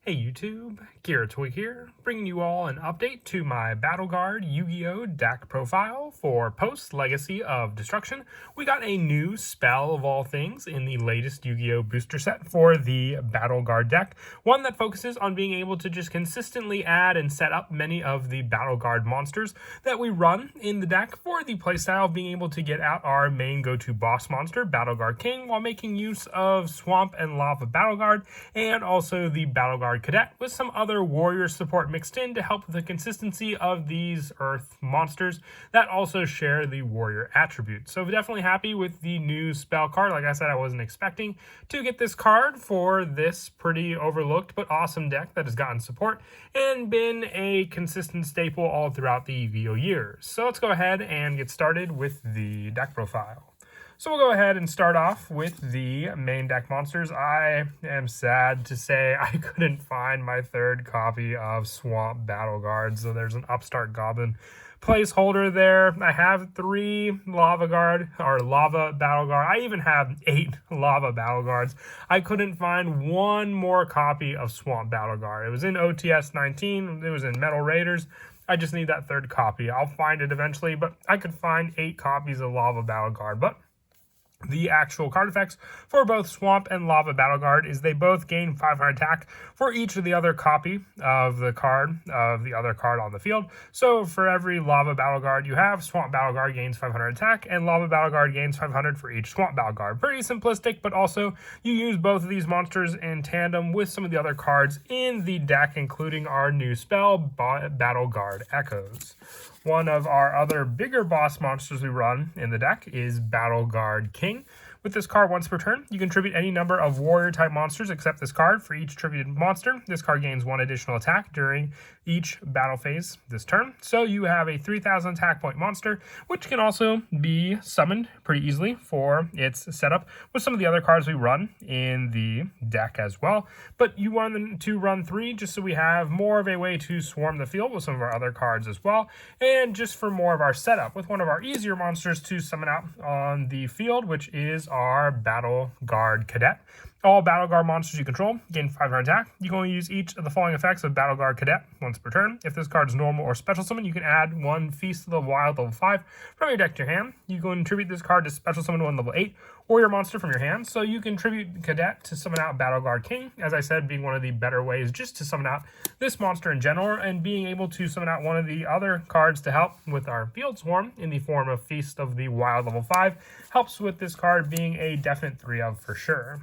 Hey YouTube, Twig here, bringing you all an update to my Battleguard Yugioh deck profile for post-Legacy of Destruction. We got a new spell of all things in the latest Yu-Gi-Oh! Booster set for the Battleguard deck, one that focuses on being able to just consistently add and set up many of the Battleguard monsters that we run in the deck for the playstyle of being able to get out our main go-to boss monster, Battleguard King, while making use of Swamp and Lava Battleguard, and also the Battleguard Cadet with some other warrior support mixed in to help with the consistency of these earth monsters that also share the warrior attribute. So definitely happy with the new spell card. Like I said, I wasn't expecting to get this card for this pretty overlooked but awesome deck that has gotten support and been a consistent staple all throughout the Yu-Gi-Oh years. So let's go ahead and get started with the deck profile. So we'll go ahead and start off with the main deck monsters. I am sad to say I couldn't find my third copy of Swamp Battleguard, so there's an Upstart Goblin placeholder there. I have 3 Lava Battleguard. I even have 8 Lava Battleguards. I couldn't find one more copy of Swamp Battleguard. It was in OTS 19, it was in Metal Raiders. I just need that third copy. I'll find it eventually, but I could find 8 copies of Lava Battleguard. But the actual card effects for both Swamp and Lava Battleguard is they both gain 500 attack for each of the other copy of the other card on the field. So for every Lava Battleguard you have, Swamp Battleguard gains 500 attack, and Lava Battleguard gains 500 for each Swamp Battleguard. Pretty simplistic, but also you use both of these monsters in tandem with some of the other cards in the deck, including our new spell, Battleguard Echoes. One of our other bigger boss monsters we run in the deck is Battleguard King. With this card, once per turn, you can tribute any number of warrior-type monsters except this card. For each tributed monster, this card gains 1 additional attack during each battle phase this turn. So you have a 3,000 attack point monster, which can also be summoned pretty easily for its setup with some of the other cards we run in the deck as well. But you want them to run 3 just so we have more of a way to swarm the field with some of our other cards as well, and just for more of our setup with one of our easier monsters to summon out on the field, which is our Battleguard Cadet. All Battleguard monsters you control gain 500 attack. You can only use each of the following effects of Battleguard Cadet once per turn. If this card is normal or special summon, you can add 1 Feast of the Wild level 5 from your deck to your hand. You can tribute this card to special summon 1 level 8 warrior monster from your hand. So you can tribute Cadet to summon out Battleguard King, as I said, being one of the better ways just to summon out this monster in general, and being able to summon out one of the other cards to help with our field swarm in the form of Feast of the Wild level 5 helps with this card being a definite 3 of for sure.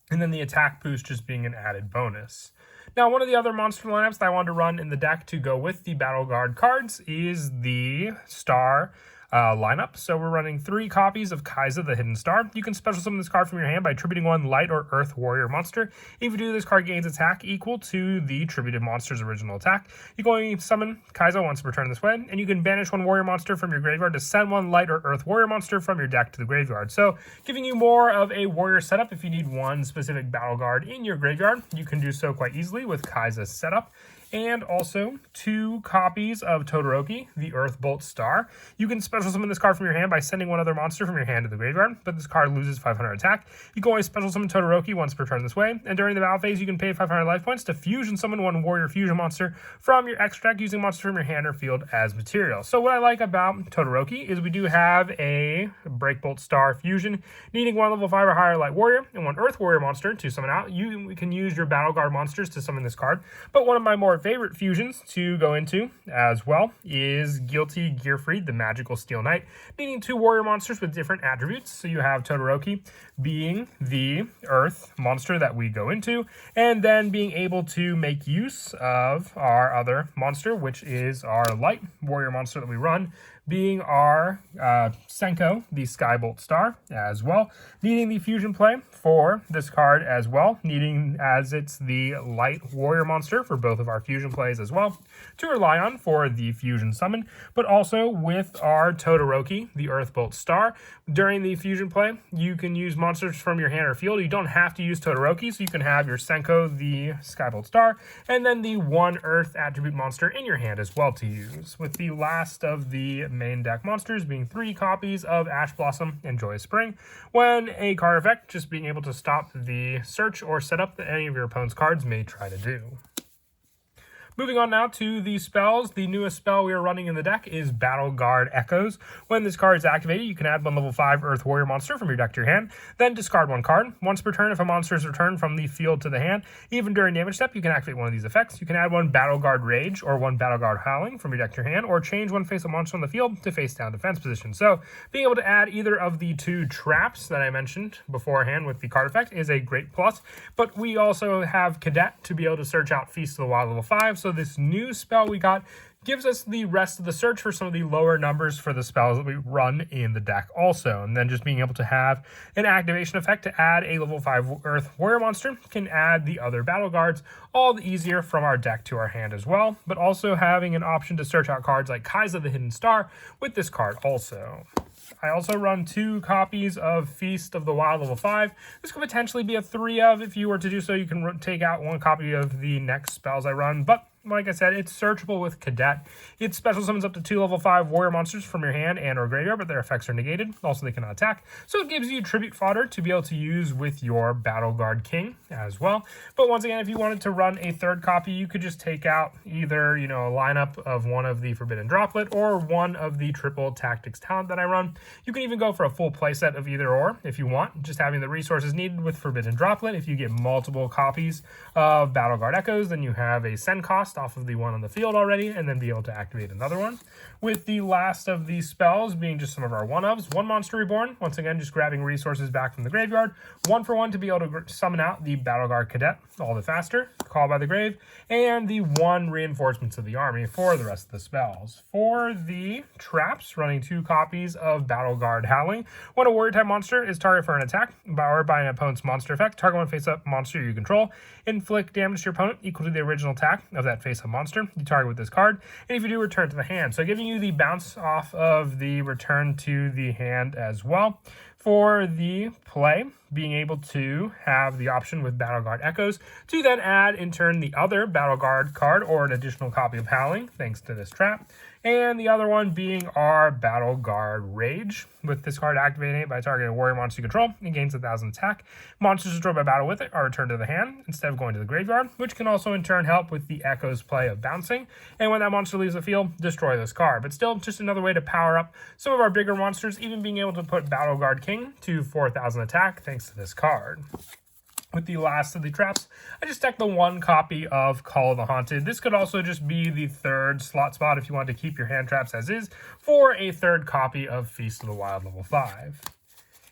And then the attack boost just being an added bonus. Now, one of the other monster lineups that I wanted to run in the deck to go with the Battleguard cards is the Star lineup. So we're running 3 copies of Kaiza the Hidden Star. You can special summon this card from your hand by tributing 1 light or earth warrior monster. If you do, this card gains attack equal to the tributed monster's original attack. You can only summon Kaiza once per turn this way, and you can banish 1 warrior monster from your graveyard to send 1 light or earth warrior monster from your deck to the graveyard. So giving you more of a warrior setup. If you need 1 specific Battleguard in your graveyard, you can do so quite easily with Kaiza's setup. And also 2 copies of Todoroki, the Earth Bolt Star. You can special summon this card from your hand by sending 1 other monster from your hand to the graveyard, but this card loses 500 attack. You can always special summon Todoroki once per turn this way, and during the battle phase, you can pay 500 life points to fusion summon 1 warrior fusion monster from your extra deck using monster from your hand or field as material. So what I like about Todoroki is we do have a Breakbolt Star fusion, needing 1 level 5 or higher light warrior and 1 earth warrior monster to summon out. You can use your Battleguard monsters to summon this card, but one of my more favorite fusions to go into as well is Guilty Gearfried, the Magical Steel Knight, needing 2 warrior monsters with different attributes. So you have Todoroki being the earth monster that we go into, and then being able to make use of our other monster, which is our light warrior monster that we run, being our Senko, the Skybolt Star, as well. Needing the fusion play for this card as well, needing as it's the light warrior monster for both of our fusion plays as well to rely on for the fusion summon, but also with our Todoroki, the Earthbolt Star. During the fusion play, you can use monsters from your hand or field. You don't have to use Todoroki, so you can have your Senko, the Skybolt Star, and then the 1 Earth attribute monster in your hand as well to use. With the last of the main deck monsters, being 3 copies of Ash Blossom and Joyous Spring. When a card effect, just being able to stop the search or setup that any of your opponent's cards may try to do. Moving on now to the spells. The newest spell we are running in the deck is Battleguard Echoes. When this card is activated, you can add 1 level 5 Earth Warrior monster from your deck to your hand, then discard 1 card. Once per turn, if a monster is returned from the field to the hand, even during damage step, you can activate one of these effects. You can add 1 Battleguard Rage or 1 Battleguard Howling from your deck to your hand, or change 1 face-up monster on the field to face-down defense position. So, being able to add either of the 2 traps that I mentioned beforehand with the card effect is a great plus, but we also have Cadet to be able to search out Feast of the Wild level 5, so this new spell we got gives us the rest of the search for some of the lower numbers for the spells that we run in the deck also. And then just being able to have an activation effect to add a level 5 Earth Warrior monster can add the other battle guards all the easier from our deck to our hand as well, but also having an option to search out cards like Kai'Sa the Hidden Star with this card also. I also run 2 copies of Feast of the Wild level 5. This could potentially be a 3 of. If you were to do so, you can take out 1 copy of the next spells I run, but like I said, it's searchable with Cadet. It special summons up to 2 level 5 warrior monsters from your hand and or graveyard, but their effects are negated. Also, they cannot attack. So it gives you tribute fodder to be able to use with your Battleguard King as well. But once again, if you wanted to run a 3rd copy, you could just take out either, a lineup of 1 of the Forbidden Droplet or 1 of the triple tactics talent that I run. You can even go for a full playset of either or if you want, just having the resources needed with Forbidden Droplet. If you get multiple copies of Battleguard Echoes, then you have a send cost off of the one on the field already, and then be able to activate another one. With the last of these spells being just some of our 1-ofs. 1 Monster Reborn, once again just grabbing resources back from the graveyard. 1 for 1 to be able to summon out the Battleguard Cadet all the faster, Call by the Grave, and the 1 Reinforcements of the Army for the rest of the spells. For the traps, running 2 copies of Battleguard Howling. When a warrior type monster is targeted for an attack or by an opponent's monster effect, target 1 face-up monster you control. Inflict damage to your opponent equal to the original attack of that face-up monster you target with this card, and if you do, return to the hand. So giving you the bounce off of the return to the hand as well. For the play, being able to have the option with Battleguard Echoes to then add in turn the other Battleguard card or an additional copy of Howling thanks to this trap. And the other one being our Battleguard Rage. With this card activating it by targeting a warrior monster you control, it gains 1,000 attack. Monsters destroyed by battle with it are returned to the hand instead of going to the graveyard, which can also in turn help with the Echoes play of bouncing. And when that monster leaves the field, destroy this card. But still, just another way to power up some of our bigger monsters, even being able to put Battleguard King to 4,000 attack thanks to this card. With the last of the traps, I just decked the 1 copy of Call of the Haunted. This could also just be the 3rd slot spot if you want to keep your hand traps as is for a 3rd copy of Feast of the Wild level 5.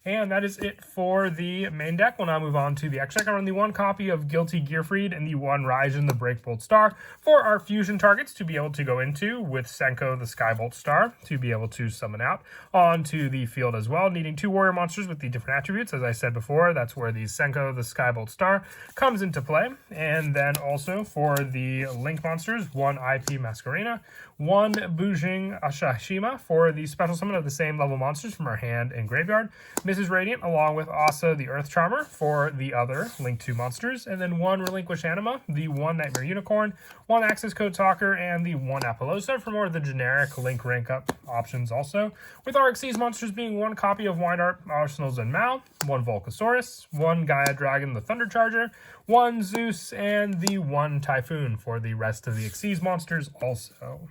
And that is it for the main deck. We'll now move on to the extra deck. I run the 1 copy of Guilty Gearfried and the 1 Raijin the Breakbolt Star for our fusion targets to be able to go into with Senko the Skybolt Star to be able to summon out onto the field as well. Needing 2 warrior monsters with the different attributes. As I said before, that's where the Senko the Skybolt Star comes into play. And then also for the Link monsters, 1 IP Masquerena, 1 Bujing Ashashima for the special summon of the same level monsters from our hand and graveyard. Mrs. Radiant along with Asa the Earth Charmer for the other Link 2 monsters, and then 1 Relinquish Anima, the 1 Nightmare Unicorn, 1 Axis Code Talker, and the 1 Apollosa for more of the generic Link rank up options also. With our Xyz monsters being 1 copy of Wine Arsenals and Mal, 1 Volcasaurus, 1 Gaia Dragon the Thunder Charger, 1 Zeus, and the 1 Typhoon for the rest of the Xyz monsters also.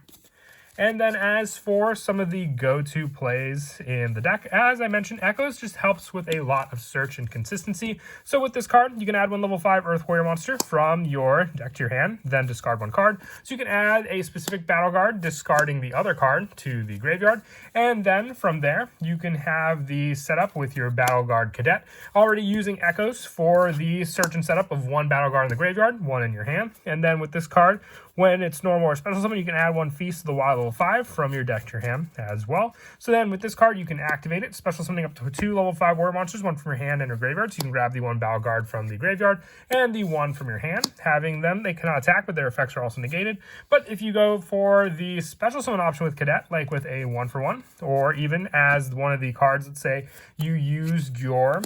And then as for some of the go-to plays in the deck, as I mentioned, Echoes just helps with a lot of search and consistency. So with this card, you can add 1 level 5 Earth Warrior monster from your deck to your hand, then discard 1 card. So you can add a specific battle guard, discarding the other card to the graveyard. And then from there, you can have the setup with your Battleguard Cadet, already using Echoes for the search and setup of 1 battle guard in the graveyard, 1 in your hand. And then with this card, when it's normal or special summon, you can add 1 Feast of the Wild level 5 from your deck to your hand as well. So then with this card, you can activate it, special summoning up to 2 level 5 warrior monsters, 1 from your hand and your graveyard. So you can grab the 1 battle guard from the graveyard and the 1 from your hand. Having them, they cannot attack, but their effects are also negated. But if you go for the special summon option with Cadet, like with a 1 for 1, or even as one of the cards, let's say you used your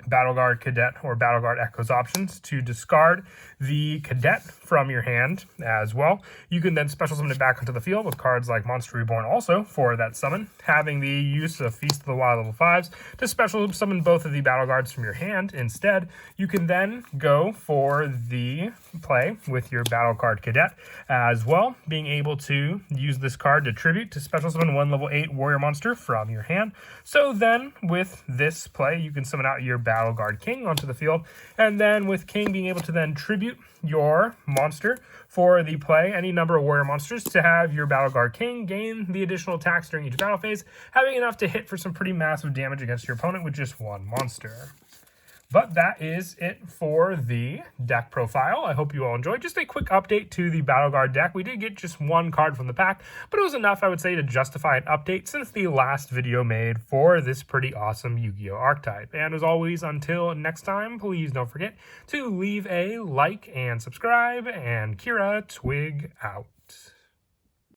Battleguard Cadet or Battleguard Echoes options to discard the Cadet from your hand as well. You can then special summon it back onto the field with cards like Monster Reborn also for that summon, having the use of Feast of the Wild level 5s to special summon both of the Battle Guards from your hand. Instead, you can then go for the play with your Battle Card Cadet as well, being able to use this card to tribute to special summon one level 8 warrior monster from your hand. So then with this play, you can summon out your Battleguard King onto the field, and then with King being able to then tribute your monster for the play, any number of warrior monsters, to have your Battleguard King gain the additional attacks during each battle phase, having enough to hit for some pretty massive damage against your opponent with just one monster. But that is it for the deck profile. I hope you all enjoyed. Just a quick update to the Battleguard deck. We did get just one card from the pack, but it was enough, I would say, to justify an update since the last video made for this pretty awesome Yu-Gi-Oh archetype. And as always, until next time, please don't forget to leave a like and subscribe, and Kira Twig out.